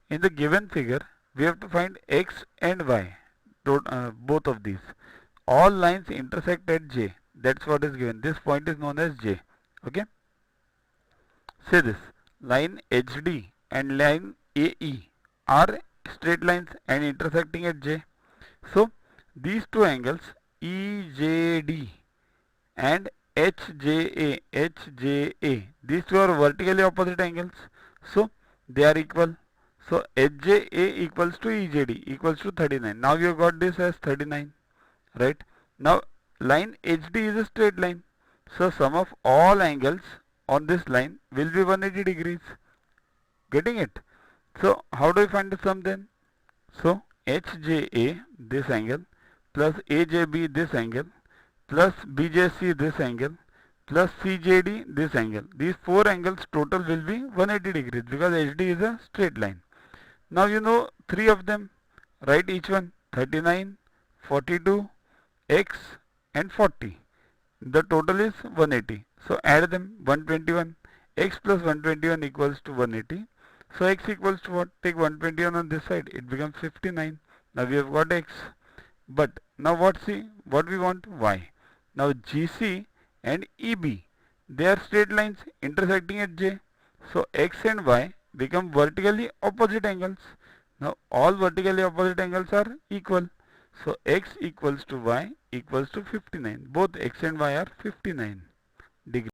In the given figure, we have to find x and y, both of these. All lines intersect at J. That's what is given. This point is known as J. Okay. Say this. Line HD and line AE are straight lines and intersecting at J. So these two angles EJD and HJA, these two are vertically opposite angles. So they are equal. So HJA equals to EJD equals to 39. Now you have got this as 39. Right. Now line HD is a straight line. So sum of all angles on this line will be 180 degrees. Getting it? So how do we find the sum then? So HJA, this angle, plus AJB, this angle, plus BJC, this angle, plus CJD, this angle. These four angles total will be 180 degrees because HD is a straight line. Now you know three of them. Write each one. 39, 42, X and 40. The total is 180. So add them. 121. X plus 121 equals to 180. So x equals to what? Take 121 on this side. It becomes 59. Now we have got x. But now what we want? Y. Now GC and EB, they are straight lines intersecting at J. So x and y become vertically opposite angles. Now all vertically opposite angles are equal. So x equals to y equals to 59. Both x and y are 59 degrees.